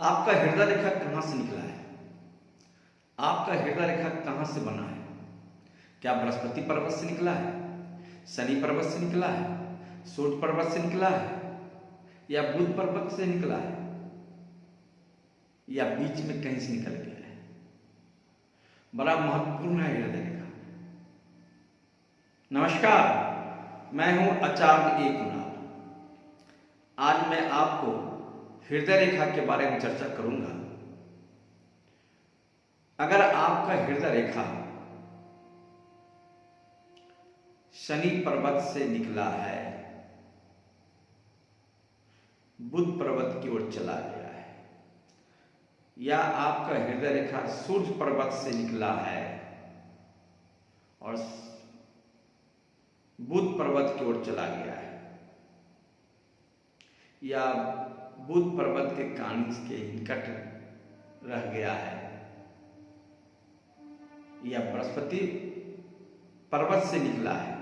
आपका हृदय रेखा कहाँ से निकला है? आपका हृदय रेखा कहाँ से बना है? क्या बृहस्पति पर्वत से निकला है, शनि पर्वत से निकला है, सूर्य पर्वत से निकला है, या बुध पर्वत से निकला है, या बीच में कहीं से निकल गया है? बड़ा महत्वपूर्ण है हृदय रेखा। नमस्कार, मैं हूं आचार्य ए कुणाल। आज मैं आपको हृदय रेखा के बारे में चर्चा करूंगा। अगर आपका हृदय रेखा शनि पर्वत से निकला है, बुध पर्वत की ओर चला गया है, या आपका हृदय रेखा सूर्य पर्वत से निकला है और बुध पर्वत की ओर चला गया है, या बुध पर्वत के कानिज के निकट रह गया है, या बृहस्पति पर्वत से निकला है,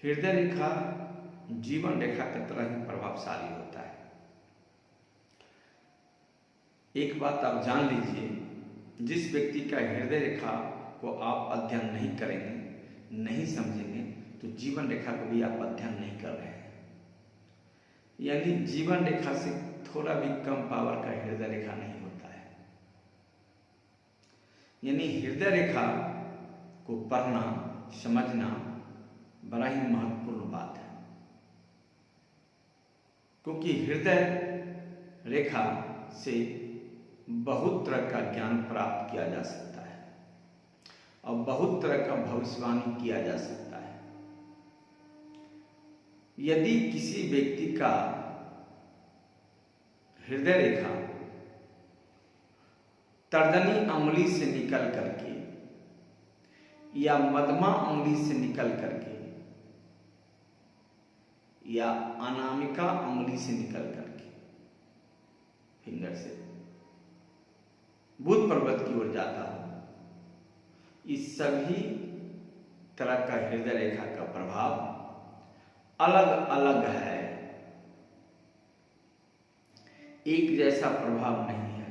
हृदय रेखा जीवन रेखा की तरह ही प्रभावशाली होता है। एक बात आप जान लीजिए, जिस व्यक्ति का हृदय रेखा को आप अध्ययन नहीं करेंगे, नहीं समझेंगे, तो जीवन रेखा को भी आप अध्ययन नहीं कर रहे हैं। यानी जीवन रेखा से थोड़ा भी कम पावर का हृदय रेखा नहीं होता है। यानी हृदय रेखा को पढ़ना, समझना बड़ा ही महत्वपूर्ण बात है, क्योंकि हृदय रेखा से बहुत तरह का ज्ञान प्राप्त किया जा सकता है और बहुत तरह का भविष्यवाणी किया जा सकता है। यदि किसी व्यक्ति का हृदय रेखा तर्जनी अंगुली से निकल करके या मध्यमा अंगुली से निकल करके या अनामिका अंगुली से निकल करके फिंगर से बुध पर्वत की ओर जाता हो, इस सभी तरह का हृदय रेखा का प्रभाव अलग अलग है, एक जैसा प्रभाव नहीं है।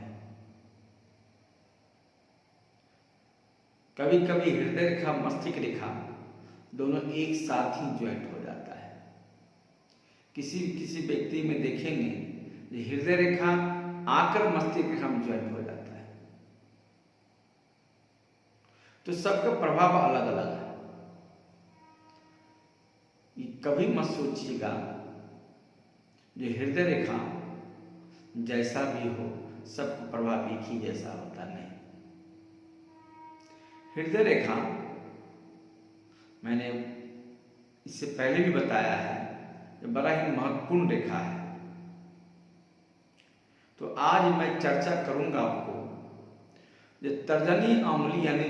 कभी कभी हृदय रेखा मस्तिष्क रेखा दोनों एक साथ ही ज्वाइंट हो जाता है। किसी किसी व्यक्ति में देखेंगे हृदय रेखा आकर मस्तिष्क रेखा में ज्वाइंट हो जाता है। तो सबका प्रभाव अलग अलग है। कभी मत सोचिएगा जो हृदय रेखा जैसा भी हो सबका प्रभाव एक ही जैसा होता नहीं। हृदय रेखा मैंने इससे पहले भी बताया है, ये बड़ा ही महत्वपूर्ण रेखा है। तो आज मैं चर्चा करूंगा आपको जो तर्जनी अंगुली यानी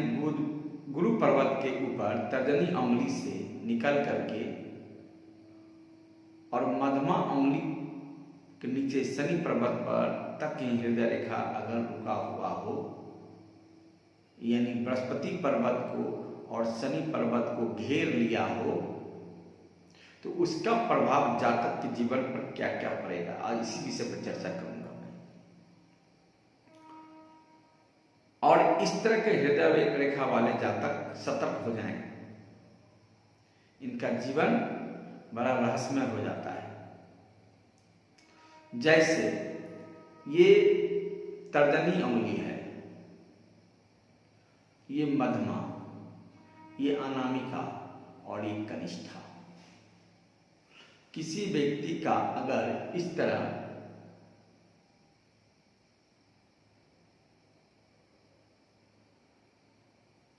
गुरु पर्वत के ऊपर तर्जनी अंगुली से निकल करके और मध्यमा अंगुली के नीचे शनि पर्वत पर तक की हृदय रेखा अगर रुका हुआ हो, यानी बृहस्पति पर्वत को और शनि पर्वत को घेर लिया हो, तो उसका प्रभाव जातक के जीवन पर क्या क्या पड़ेगा, आज इसी विषय पर चर्चा करूंगा मैं। और इस तरह के हृदय रेखा वाले जातक सतर्क हो जाएं, इनका जीवन बड़ा रहस्यमय हो जाता है। जैसे ये तर्जनी अंगुली है, ये मध्यमा, ये अनामिका और ये कनिष्ठा। किसी व्यक्ति का अगर इस तरह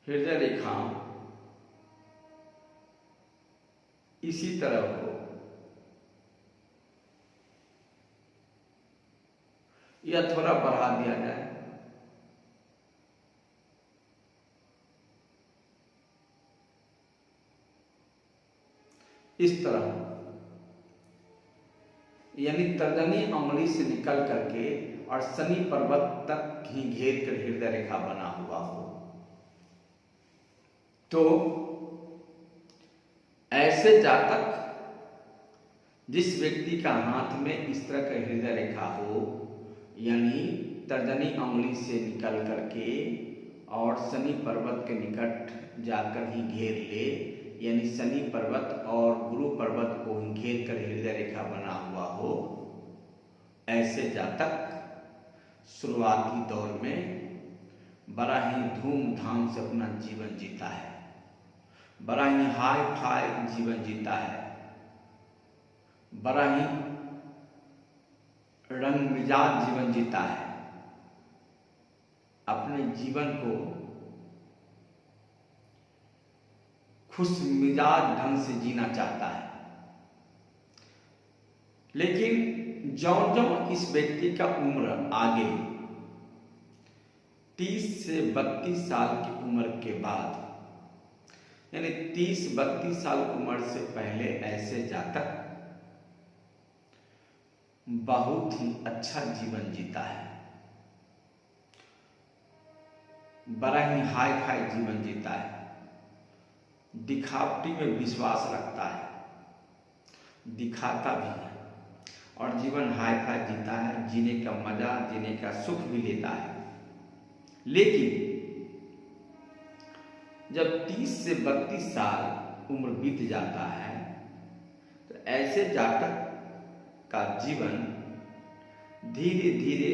हृदय रेखा इसी तरह हो या थोड़ा बढ़ा दिया जाए, इस तरह, यानी तर्जनी अंगुली से निकल करके और शनि पर्वत तक ही घेर कर हृदय रेखा बना हुआ हो, तो ऐसे जातक जिस व्यक्ति का हाथ में इस तरह का हृदय रेखा हो, यानी तर्जनी अंगुली से निकल करके और शनि पर्वत के निकट जाकर ही घेर ले, यानी शनि पर्वत और गुरु पर्वत को घेर कर हृदय रेखा बना हुआ हो, ऐसे जातक शुरुआती दौर में बड़ा ही धूमधाम से अपना जीवन जीता है, बड़ा ही हाई फाई जीवन जीता है, बड़ा ही रंग मिजाज जीवन जीता है, अपने जीवन को खुश मिजाज ढंग से जीना चाहता है। लेकिन ज्यों-ज्यों इस व्यक्ति का उम्र आगे 30 से 32 साल की उम्र के बाद, यानी 30-32 साल उम्र से पहले ऐसे जातक बहुत ही अच्छा जीवन जीता है, बड़ा ही हाई फाई जीवन जीता है, दिखावटी में विश्वास रखता है, दिखाता भी है और जीवन हाई फाई जीता है, जीने का मजा, जीने का सुख भी लेता है। लेकिन जब 30 से 32 साल उम्र बीत जाता है तो ऐसे जातक का जीवन धीरे धीरे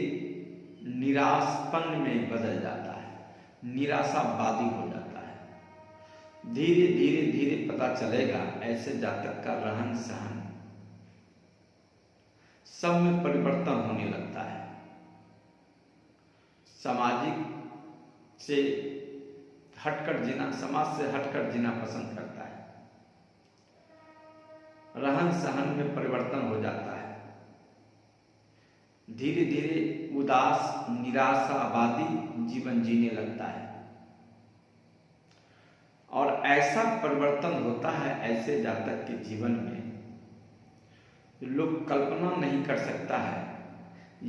निराशपन में बदल जाता है, निराशावादी हो जाता है। धीरे धीरे धीरे पता चलेगा ऐसे जातक का रहन सहन सब में परिवर्तन होने लगता है, सामाजिक से हटकर जीना, समाज से हटकर जीना पसंद करता है, रहन सहन में परिवर्तन हो जाता है, धीरे धीरे उदास निराशावादी जीवन जीने लगता है। और ऐसा परिवर्तन होता है ऐसे जातक के जीवन में लोग कल्पना नहीं कर सकता है।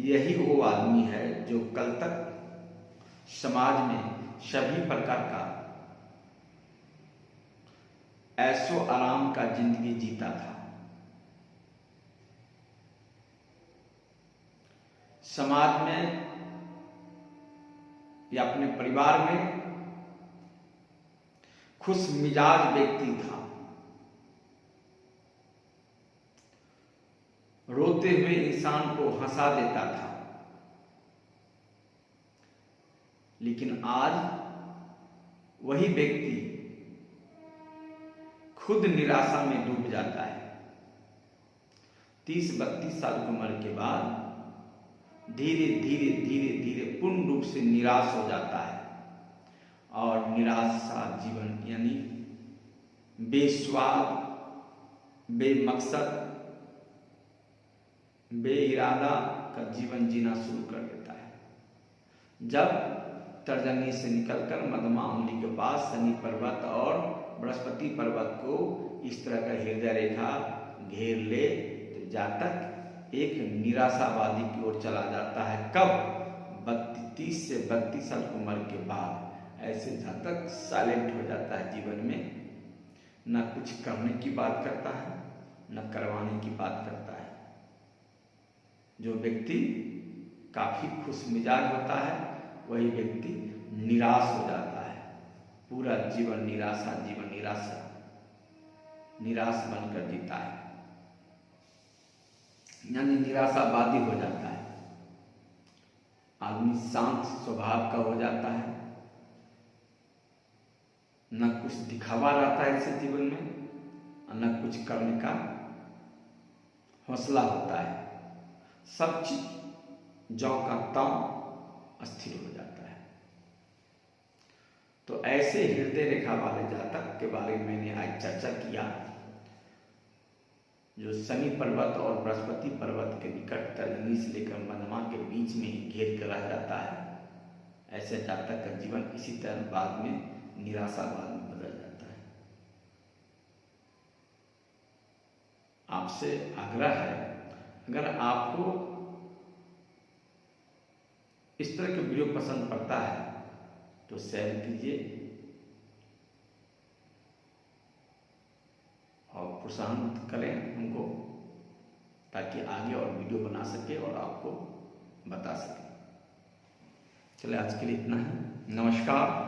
यही वो आदमी है जो कल तक समाज में सभी प्रकार का ऐशो आराम का जिंदगी जीता था, समाज में या अपने परिवार में खुश मिजाज व्यक्ति था, रोते हुए इंसान को हंसा देता था। लेकिन आज वही व्यक्ति खुद निराशा में डूब जाता है। 30-32 साल की उम्र के बाद धीरे धीरे धीरे धीरे पूर्ण रूप से निराश हो जाता है और निराशा जीवन यानी बेस्वाद, बेमकसद, बेइरादा का जीवन जीना शुरू कर देता है। जब तर्जनी से निकलकर मध्यमा अंगुली के पास शनि पर्वत और बृहस्पति पर्वत को इस तरह का हृदय रेखा घेर ले तो जातक एक निराशावादी की ओर चला जाता है। कब? 30 से 32 साल उम्र के बाद ऐसे जातक साइलेंट हो जाता है जीवन में, न कुछ करने की बात करता है न करवाने की बात करता है। जो व्यक्ति काफी खुश मिजाज होता है वही व्यक्ति निराश हो जाता है, पूरा जीवन निराशा, जीवन निराशा, निराश बनकर जीता है, यानी निराशावादी हो जाता है। आदमी शांत स्वभाव का हो जाता है, न कुछ दिखावा रहता है इसे जीवन में, न कुछ करने का हौसला होता है। सब चीज जौ का त्यों अस्थिर हो जाता है। तो ऐसे हृदय रेखा वाले जातक के बारे में मैंने आज चर्चा किया, जो शनि पर्वत और बृहस्पति पर्वत के निकट तर्जनी से लेकर मध्यमा के बीच में ही घेर कर रह जाता है। ऐसे जातक का जीवन इसी तरह बाद में निराशावाद में बदल जाता है। आपसे आग्रह है, अगर आपको इस तरह के वीडियो पसंद पड़ता है तो शेयर कीजिए और प्रोत्साहन करें हमको। ताकि आगे और वीडियो बना सके और आपको बता सके। चलिए आज के लिए इतना है। नमस्कार।